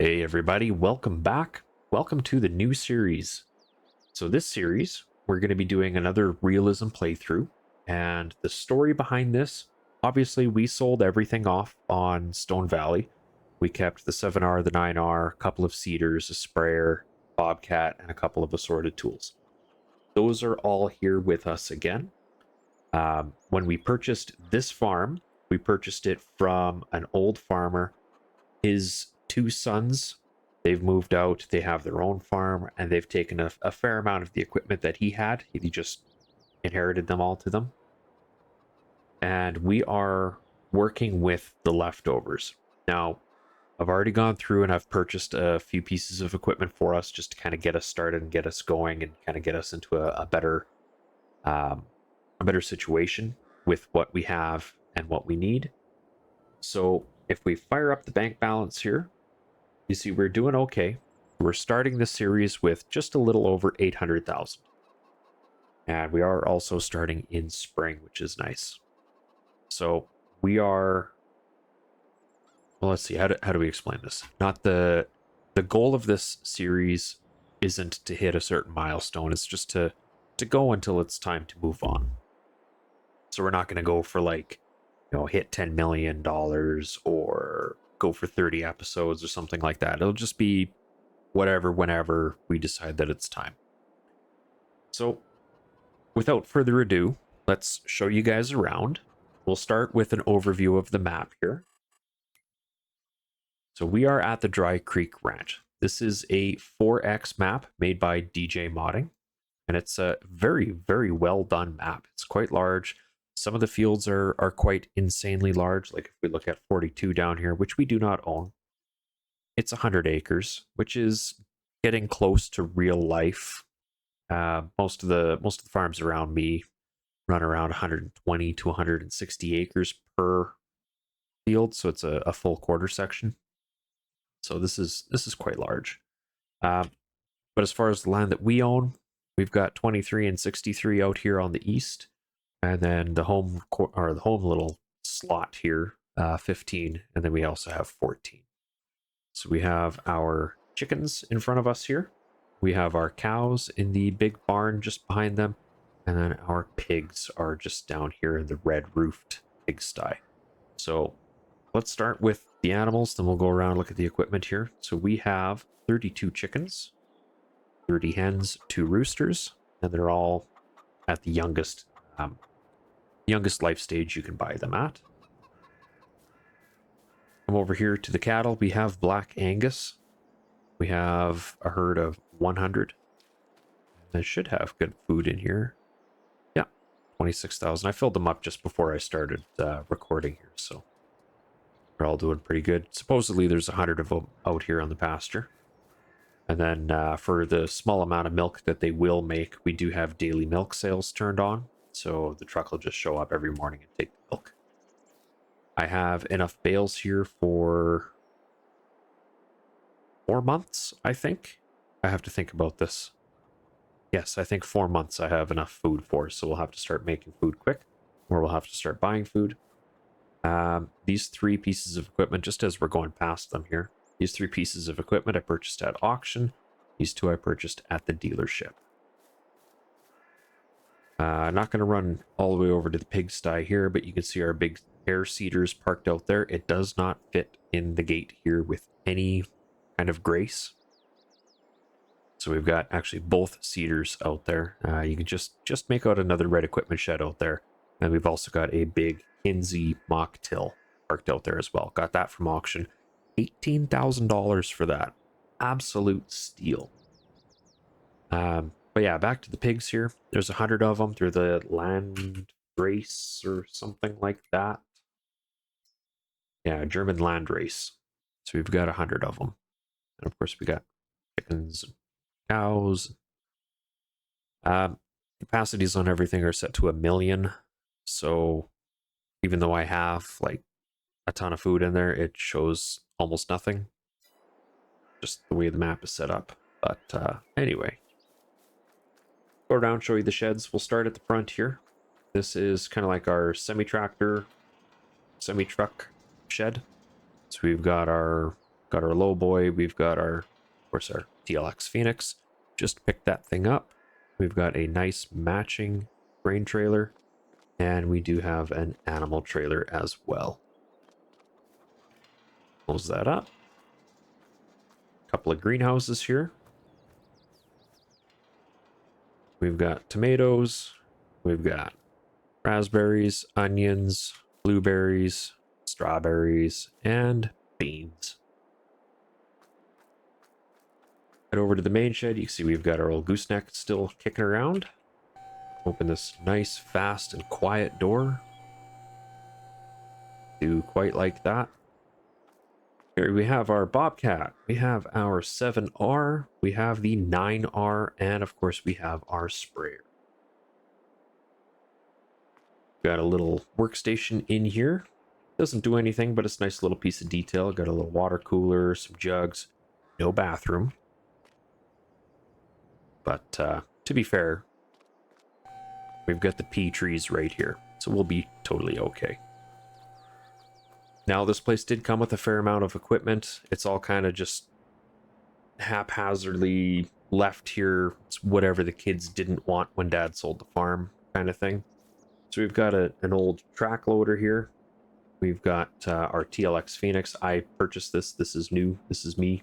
Hey everybody, welcome back. Welcome to the new series. So this series, we're going to be doing another realism playthrough, and the story behind this, obviously we sold everything off on Stone Valley. We kept the 7R, the 9R, a couple of cedars, a sprayer, bobcat, and a couple of assorted tools. Those are all here with us again. When we purchased this farm, we purchased it from an old farmer. His two sons, they've moved out, they have their own farm, and they've taken a fair amount of the equipment that he had. He just inherited them all to them. And we are working with the leftovers. Now, I've already gone through and I've purchased a few pieces of equipment for us just to kind of get us started and get us going and kind of get us into a better situation with what we have and what we need. So if we fire up the bank balance here, you see we're doing okay. We're starting the series with just a little over 800,000. And we are also starting in spring, which is nice. So we are, well, let's see, how do we explain this? Not the goal of this series isn't to hit a certain milestone. It's just to go until it's time to move on. So we're not going to go for hit $10 million or go for 30 episodes or something like that. It'll just be whatever, whenever we decide that it's time. So without further ado, let's show you guys around. We'll start with an overview of the map here. So we are at the Dry Creek Ranch. This is a 4X map made by DJ Modding, and it's a very, very well done map. It's quite large. Some of the fields are quite insanely large. Like if we look at 42 down here, which we do not own, it's 100 acres, which is getting close to real life. Most of the farms around me run around 120 to 160 acres per field, so it's a full quarter section. So this is quite large. But as far as the land that we own, we've got 23 and 63 out here on the east. And then the home little slot here, 15, and then we also have 14. So we have our chickens in front of us here. We have our cows in the big barn just behind them, and then our pigs are just down here in the red roofed pigsty. So let's start with the animals, then we'll go around and look at the equipment here. So we have 32 chickens, 30 hens, 2 roosters, and they're all at the youngest life stage you can buy them at. Come over here to the cattle. We have Black Angus. We have a herd of 100. I should have good food in here. Yeah, 26,000. I filled them up just before I started recording here, so they're all doing pretty good. Supposedly there's 100 of them out here on the pasture. And then for the small amount of milk that they will make, we do have daily milk sales turned on. So the truck will just show up every morning and take the milk. I have enough bales here for 4 months, I think. I have to think about this. Yes, I think 4 months I have enough food for, so we'll have to start making food quick, or we'll have to start buying food. These 3 pieces of equipment, just as we're going past them here, these 3 pieces of equipment I purchased at auction. These 2 I purchased at the dealership. I'm not going to run all the way over to the pigsty here, but you can see our big air cedars parked out there. It does not fit in the gate here with any kind of grace. So we've got actually both cedars out there. You can just make out another red equipment shed out there. And we've also got a big Kinsey mock till parked out there as well. Got that from auction. $18,000 for that. Absolute steal. But yeah, back to the pigs here. There's 100 of them. They're the land race or something like that. Yeah, German land race. So we've got 100 of them. And of course we got chickens and cows. Capacities on everything are set to 1 million. So even though I have like a ton of food in there, it shows almost nothing. Just the way the map is set up. But anyway. Go around, show you the sheds. We'll start at the front here. This is kind of like our semi-truck shed. So we've got our got our low boy. We've got our, of course, our TLX Phoenix. Just picked that thing up. We've got a nice matching grain trailer, and we do have an animal trailer as well. Close that up. Couple of greenhouses here. We've got tomatoes. We've got raspberries, onions, blueberries, strawberries, and beans. Head over to the main shed. You can see we've got our old gooseneck still kicking around. Open this nice, fast, and quiet door. Do quite like that. Here we have our Bobcat. We have our 7R. We have the 9R. And of course, we have our sprayer. Got a little workstation in here. Doesn't do anything, but it's a nice little piece of detail. Got a little water cooler, some jugs. No bathroom. But to be fair, we've got the pea trees right here, so we'll be totally okay. Now, this place did come with a fair amount of equipment. It's all kind of just haphazardly left here. It's whatever the kids didn't want when Dad sold the farm kind of thing. So we've got an old track loader here. We've got our TLX Phoenix. I purchased this. This is new. This is me.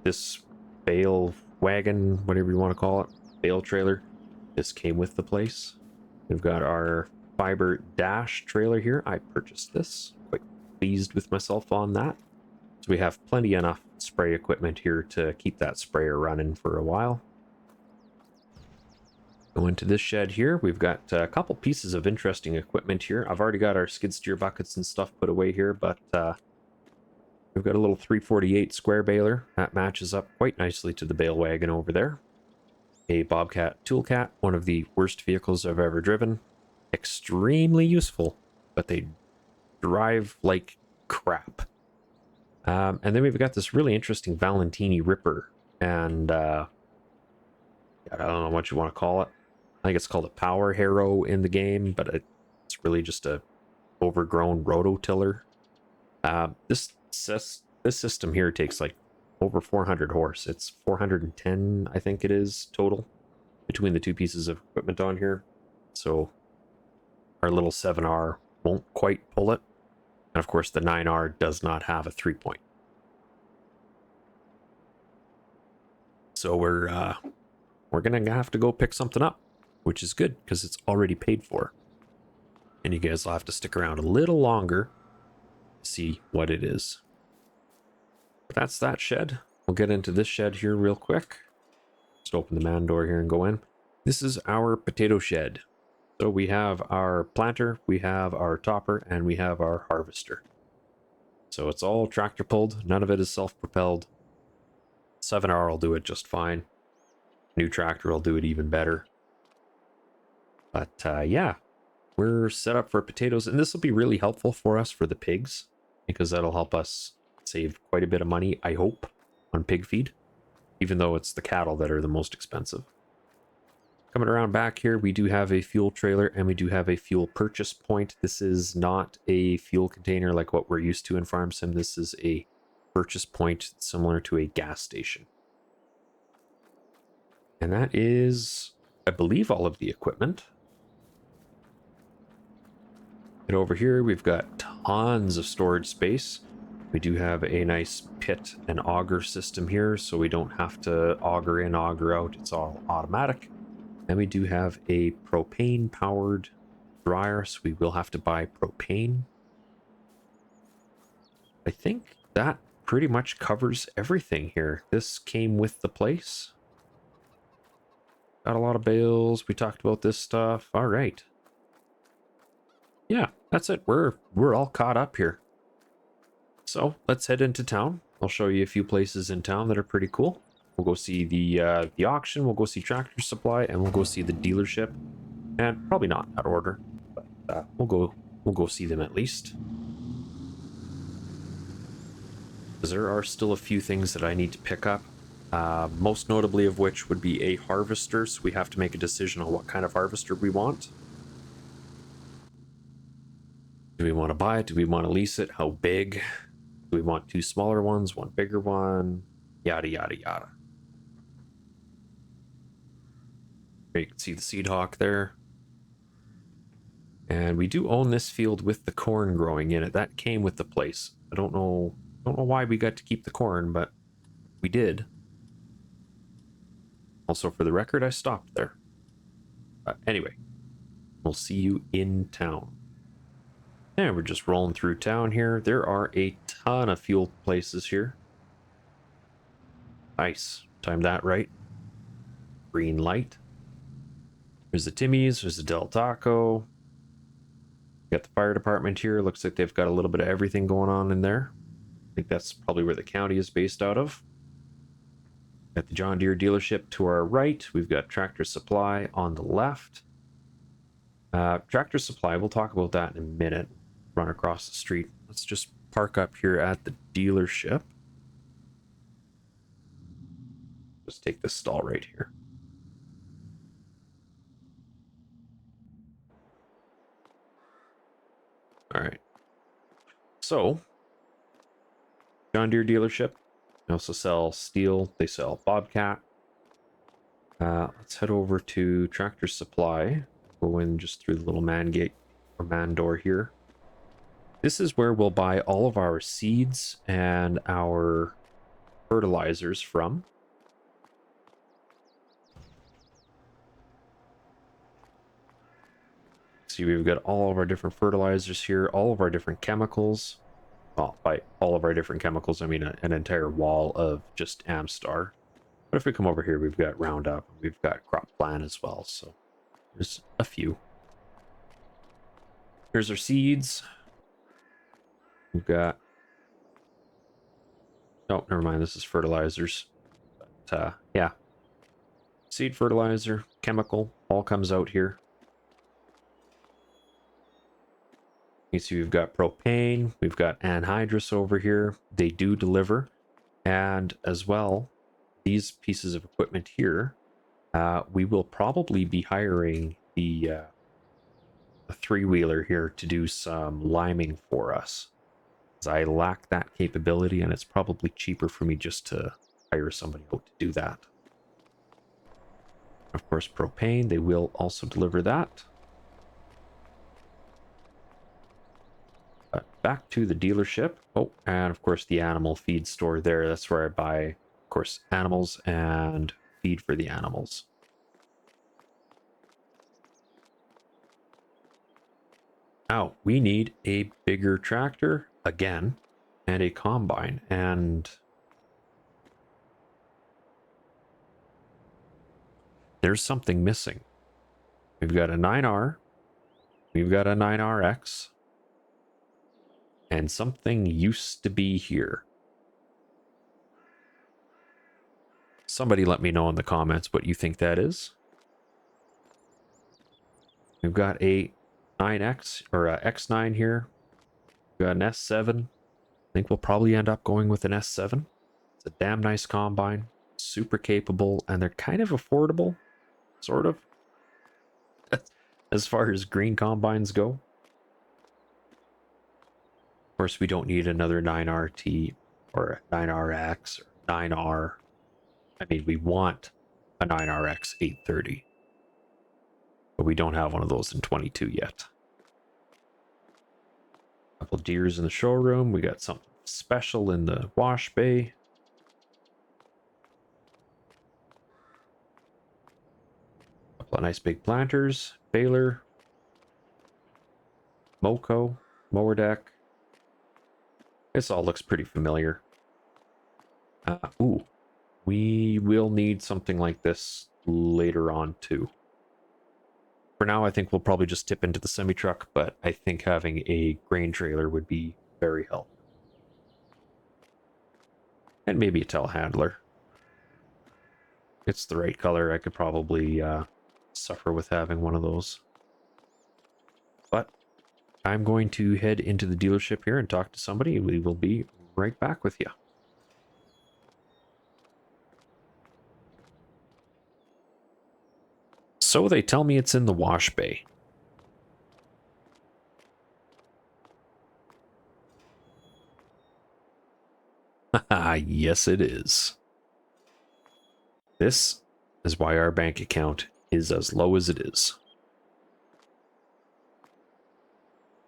This bale wagon, whatever you want to call it, bale trailer, this came with the place. We've got our fiber dash trailer here. I purchased this. Quite pleased with myself on that. So we have plenty enough spray equipment here to keep that sprayer running for a while. Go into this shed here. We've got a couple pieces of interesting equipment here. I've already got our skid steer buckets and stuff put away here, but we've got a little 348 square baler. That matches up quite nicely to the bale wagon over there. A Bobcat Toolcat, one of the worst vehicles I've ever driven. Extremely useful, but they drive like crap. And then we've got this really interesting Valentini Ripper, and I don't know what you want to call it. I think it's called a power harrow in the game, but it's really just a overgrown rototiller. This system here takes like over 400 horse. It's 410, I think it is, total between the two pieces of equipment on here. So our little 7R won't quite pull it. And of course the 9R does not have a 3-point. So we're gonna have to go pick something up, which is good because it's already paid for. And you guys will have to stick around a little longer to see what it is. But that's that shed. We'll get into this shed here real quick. Just open the man door here and go in. This is our potato shed. So we have our planter, we have our topper, and we have our harvester. So it's all tractor pulled. None of it is self-propelled. 7R will do it just fine. New tractor will do it even better. But yeah, we're set up for potatoes, and this will be really helpful for us for the pigs, because that'll help us save quite a bit of money, I hope, on pig feed, even though it's the cattle that are the most expensive. Coming around back here, we do have a fuel trailer and we do have a fuel purchase point. This is not a fuel container like what we're used to in Farm Sim. This is a purchase point similar to a gas station. And that is, I believe, all of the equipment. And over here, we've got tons of storage space. We do have a nice pit and auger system here, so we don't have to auger in, auger out. It's all automatic. And we do have a propane-powered dryer, so we will have to buy propane. I think that pretty much covers everything here. This came with the place. Got a lot of bales. We talked about this stuff. All right. Yeah, that's it. We're all caught up here. So let's head into town. I'll show you a few places in town that are pretty cool. We'll go see the auction. We'll go see Tractor Supply, and we'll go see the dealership. And probably not in that order, but we'll go see them at least. Because there are still a few things that I need to pick up. Most notably of which would be a harvester. So we have to make a decision on what kind of harvester we want. Do we want to buy it? Do we want to lease it? How big? Do we want 2 smaller ones, 1 bigger one? Yada, yada, yada. You can see the Seed Hawk there. And we do own this field with the corn growing in it. That came with the place. I don't know why we got to keep the corn, but we did. Also, for the record, I stopped there. Anyway, we'll see you in town. And we're just rolling through town here. There are a ton of fuel places here. Nice. Timed that right. Green light. There's the Timmy's. There's the Del Taco. Got the fire department here. Looks like they've got a little bit of everything going on in there. I think that's probably where the county is based out of. Got the John Deere dealership to our right. We've got Tractor Supply on the left. Tractor Supply, we'll talk about that in a minute. Run across the street. Let's just park up here at the dealership. Just take this stall right here. All right. So, John Deere dealership. They also sell steel. They sell Bobcat. Let's head over to Tractor Supply. Go in just through the little man gate or man door here. This is where we'll buy all of our seeds and our fertilizers from. See, we've got all of our different fertilizers here, all of our different chemicals. Well, by all of our different chemicals, I mean an entire wall of just Amstar. But if we come over here, we've got Roundup, we've got Crop Plan as well, so there's a few. Here's our seeds. We've got... Oh, never mind, this is fertilizers. But, yeah. Seed fertilizer, chemical, all comes out here. You see we've got propane, we've got anhydrous over here. They do deliver. And as well, these pieces of equipment here, we will probably be hiring the a 3-wheeler here to do some liming for us. As I lack that capability, and it's probably cheaper for me just to hire somebody out to do that. Of course, propane, they will also deliver that. Back to the dealership. Oh, and of course the animal feed store there. That's where I buy, of course, animals and feed for the animals. Now, we need a bigger tractor again and a combine, and there's something missing. We've got a 9R, we've got a 9RX, and something used to be here. Somebody let me know in the comments what you think that is. We've got a 9X or a X9 here. We've got an S7. I think we'll probably end up going with an S7. It's a damn nice combine, super capable, and they're kind of affordable, sort of, as far as green combines go. Of course, we don't need another 9RT or a 9RX or 9R. I mean, we want a 9RX 830, but we don't have one of those in 22 yet. A couple deers in the showroom. We got something special in the wash bay. A couple of nice big planters. Baler. Moco. Mower deck. This all looks pretty familiar. Ooh. We will need something like this later on too. For now, I think we'll probably just tip into the semi-truck, but I think having a grain trailer would be very helpful. And maybe a telehandler. It's the right color. I could probably suffer with having one of those. But I'm going to head into the dealership here and talk to somebody. We will be right back with you. So they tell me it's in the wash bay. Yes, it is. This is why our bank account is as low as it is.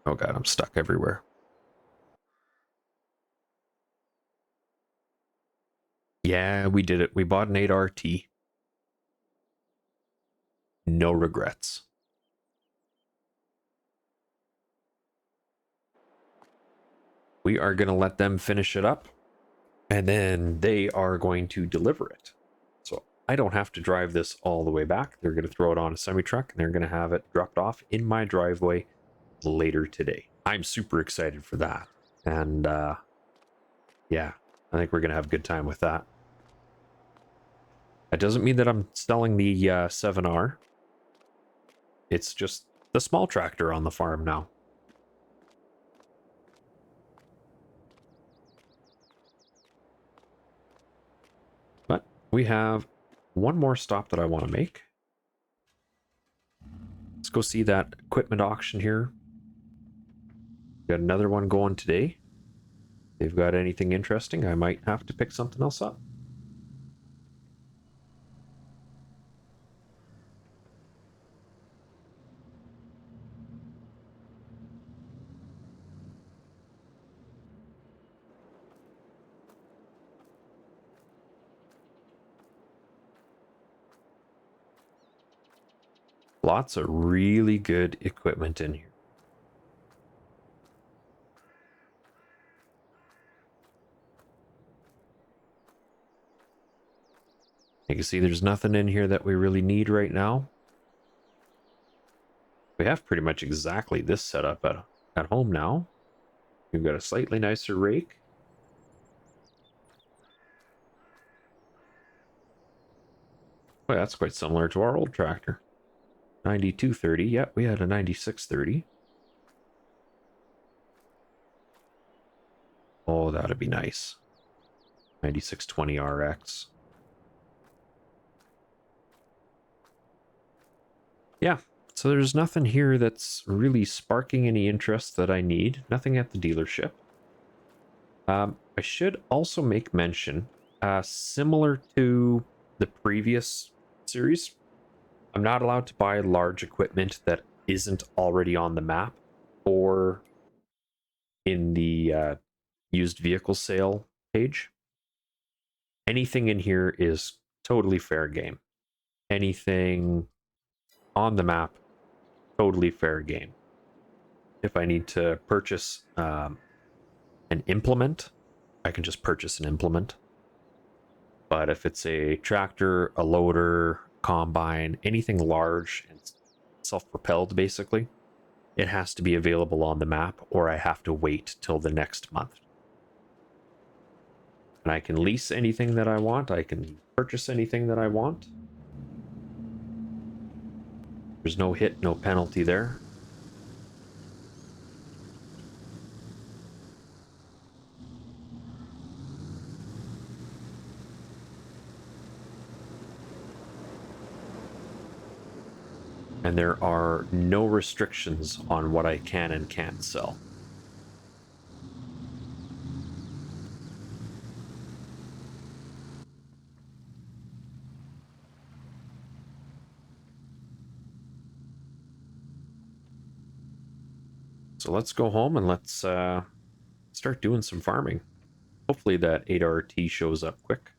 Oh god, I'm stuck everywhere. Yeah, we did it. We bought an 8RT. No regrets. We are going to let them finish it up, and then they are going to deliver it. So I don't have to drive this all the way back. They're going to throw it on a semi-truck, and they're going to have it dropped off in my driveway later today. I'm super excited for that. And yeah, I think we're going to have a good time with that. That doesn't mean that I'm selling the 7R. It's just the small tractor on the farm now. But we have one more stop that I want to make. Let's go see that equipment auction here. Got another one going today. If they've got anything interesting, I might have to pick something else up. Lots of really good equipment in here. You can see there's nothing in here that we really need right now. We have pretty much exactly this setup at home now. We've got a slightly nicer rake. Well, that's quite similar to our old tractor. 9230. Yep, we had a 9630. Oh, that'd be nice. 9620 RX. Yeah, so there's nothing here that's really sparking any interest that I need. Nothing at the dealership. I should also make mention, similar to the previous series, I'm not allowed to buy large equipment that isn't already on the map or in the used vehicle sale page. Anything in here is totally fair game. Anything on the map, totally fair game. If I need to purchase an implement, I can just purchase an implement. But if it's a tractor, a loader, combine, anything large and self-propelled, basically, it has to be available on the map, or I have to wait till the next month. And I can lease anything that I want. I can purchase anything that I want. There's no hit, no penalty there. And there are no restrictions on what I can and can't sell. So let's go home and let's start doing some farming. Hopefully that 8RT shows up quick.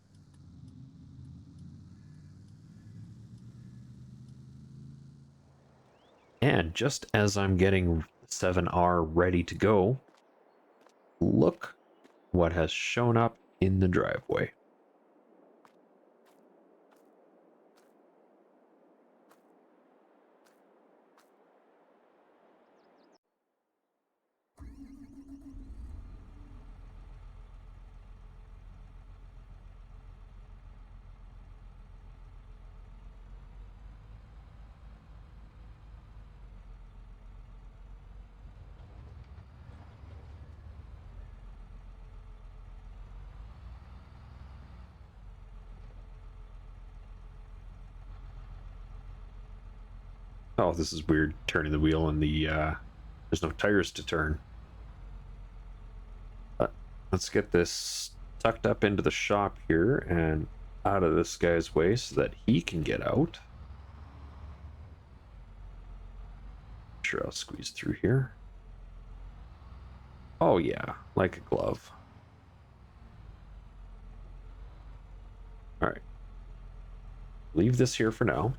And just as I'm getting 7R ready to go, look what has shown up in the driveway. Oh, this is weird, turning the wheel and there's no tires to turn. But let's get this tucked up into the shop here and out of this guy's way so that he can get out. Sure, I'll squeeze through here. Oh yeah, like a glove. All right. Leave this here for now.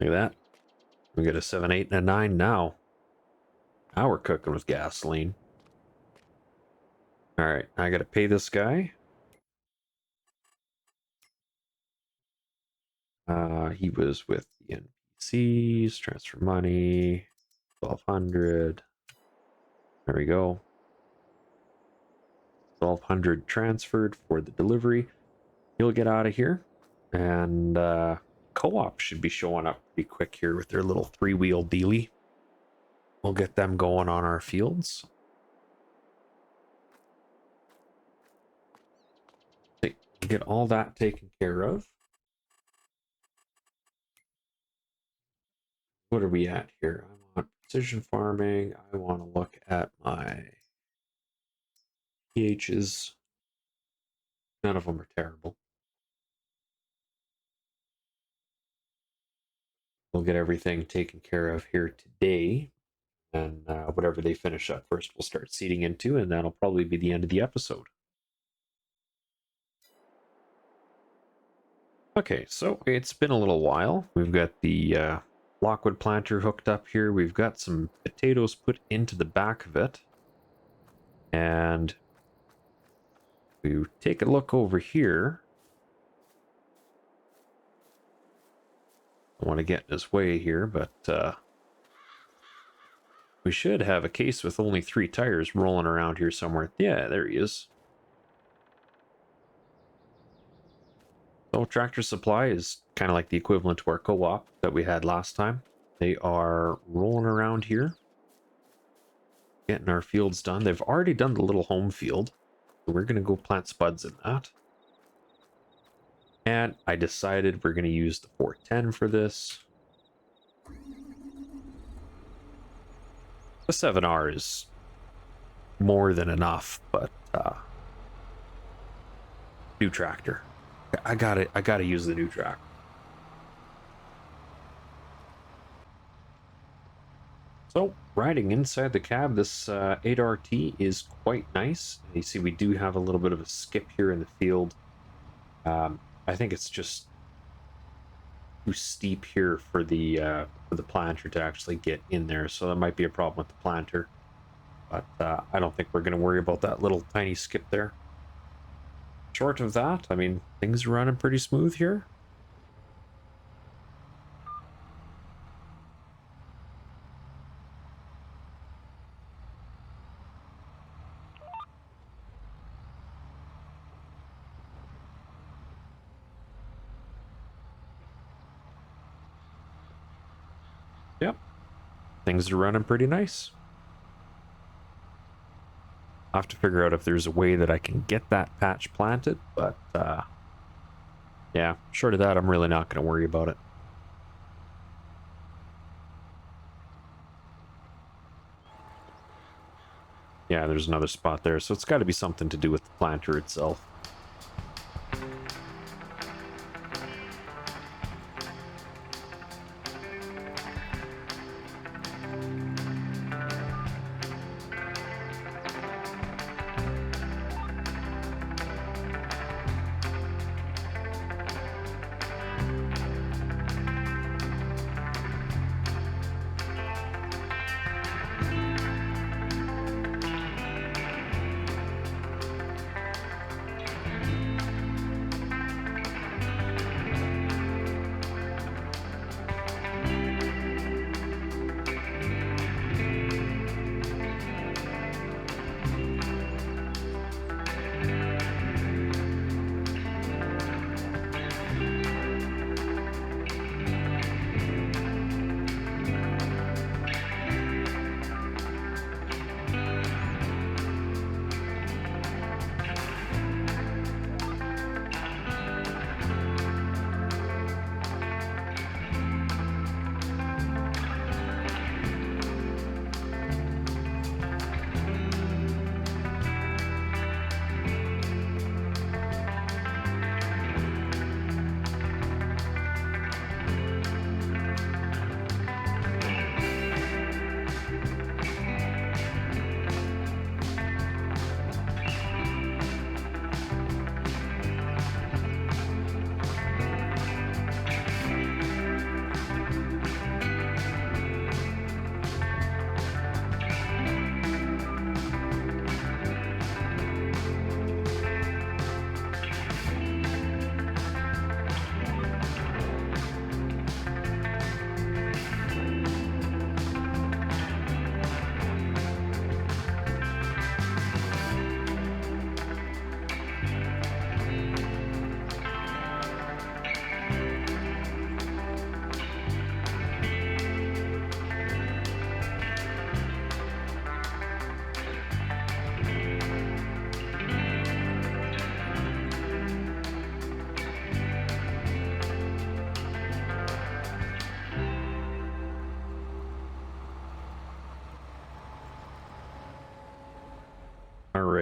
Look at that. We get a 7, 8, and a 9 now. Now we're cooking with gasoline. All right, I got to pay this guy. He was with the NPCs. Transfer money. 1,200. There we go. 1,200 transferred for the delivery. He'll get out of here. And co-op should be showing up pretty quick here with their little 3-wheel dealie. We'll get them going on our fields. Get all that taken care of. What are we at here? I want precision farming. I want to look at my pHs. None of them are terrible. We'll get everything taken care of here today. And whatever they finish up first, we'll start seeding into, and that'll probably be the end of the episode. Okay, so it's been a little while. We've got the Lockwood planter hooked up here. We've got some potatoes put into the back of it. And we take a look over here. I want to get in his way here, but we should have a case with only 3 tires rolling around here somewhere. Yeah, there he is. So Tractor Supply is kind of like the equivalent to our co-op that we had last time. They are rolling around here, getting our fields done. They've already done the little home field. So we're going to go plant spuds in that. And I decided we're going to use the 410 for this. The 7R is more than enough, but new tractor. I gotta use the new track. So riding inside the cab, this 8RT is quite nice. You see we do have a little bit of a skip here in the field. I think it's just too steep here for the planter to actually get in there, so that might be a problem with the planter. But I don't think we're going to worry about that little tiny skip there. Short of that, I mean, things are running pretty smooth here. Yep, things are running pretty nice. I'll have to figure out if there's a way that I can get that patch planted, but yeah, short of that, I'm really not going to worry about it. Yeah, there's another spot there, so it's got to be something to do with the planter itself.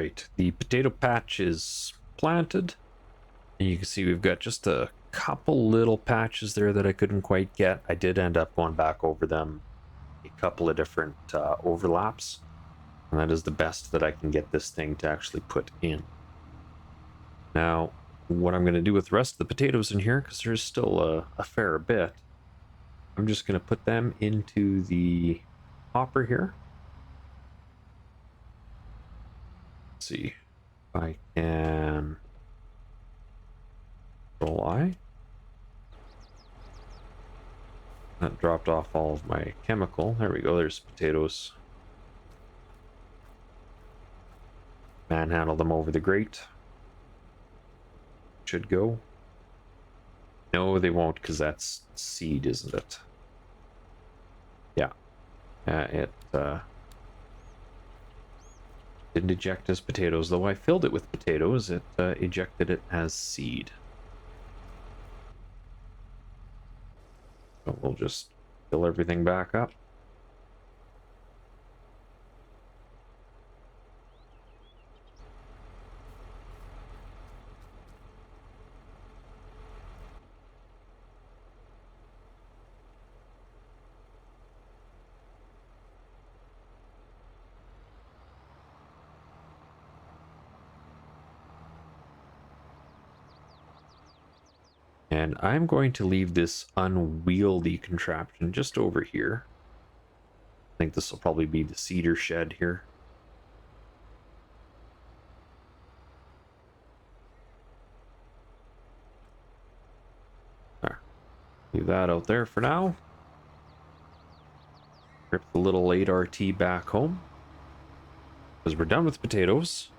right, the potato patch is planted. And you can see we've got just a couple little patches there that I couldn't quite get. I did end up going back over them a couple of different overlaps. And that is the best that I can get this thing to actually put in. Now, what I'm going to do with the rest of the potatoes in here, because there's still a fair bit, I'm just going to put them into the hopper here. Let's see if I can Control I. That dropped off all of my chemical. There we go, there's potatoes. Manhandle them over the grate. Should go. No, they won't, because that's seed, isn't it? Yeah. It didn't eject as potatoes, though I filled it with potatoes. It ejected it as seed. So we'll just fill everything back up. And I'm going to leave this unwieldy contraption just over here. I think this will probably be the cedar shed here. There. Leave that out there for now. Rip the little 8RT back home. Because we're done with potatoes.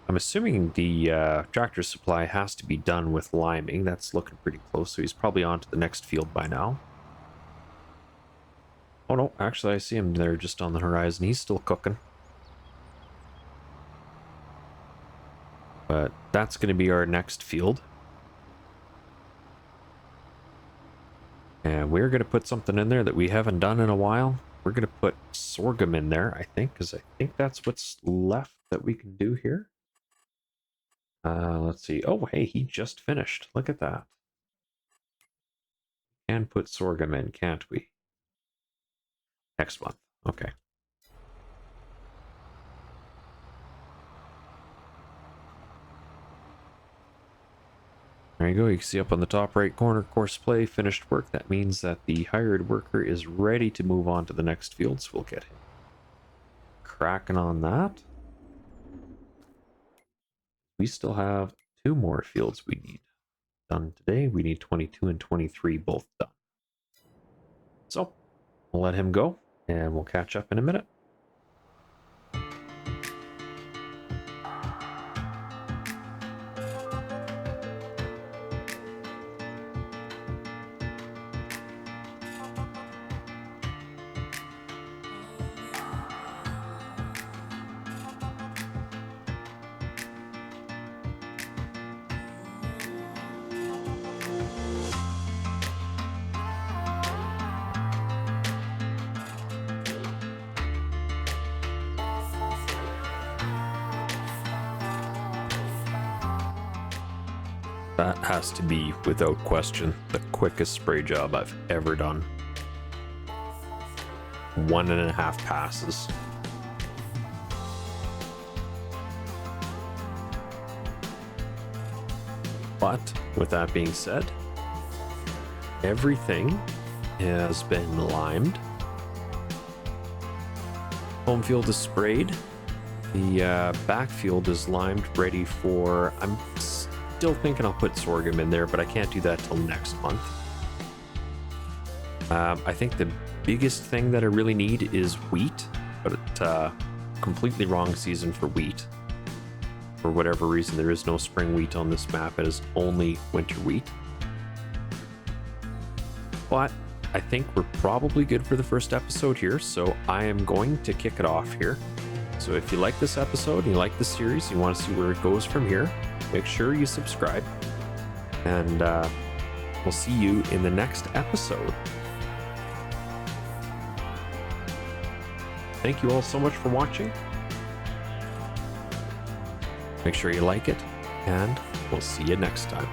I'm assuming the tractor supply has to be done with liming. That's looking pretty close, so he's probably on to the next field by now. Oh no, actually I see him there just on the horizon. He's still cooking. But that's going to be our next field. And we're going to put something in there that we haven't done in a while. We're going to put sorghum in there, I think, because I think that's what's left that we can do here. Let's see. Oh, hey, he just finished. Look at that. Can put sorghum in, can't we? Next month. Okay. There you go. You can see up on the top right corner, course play, finished work. That means that the hired worker is ready to move on to the next field, so we'll get him cracking on that. We still have 2 more fields we need done today. We need 22 and 23 both done. So we'll let him go and we'll catch up in a minute. That has to be, without question, the quickest spray job I've ever done. 1.5 passes. But, with that being said, everything has been limed. Home field is sprayed. The backfield is limed, ready for... I'm still thinking I'll put sorghum in there, but I can't do that till next month. I think the biggest thing that I really need is wheat, but it's completely wrong season for wheat. For whatever reason, there is no spring wheat on this map. It is only winter wheat. But I think we're probably good for the first episode here, so I am going to kick it off here. So if you like this episode, and you like the series, you want to see where it goes from here, make sure you subscribe, and we'll see you in the next episode. Thank you all so much for watching. Make sure you like it, and we'll see you next time.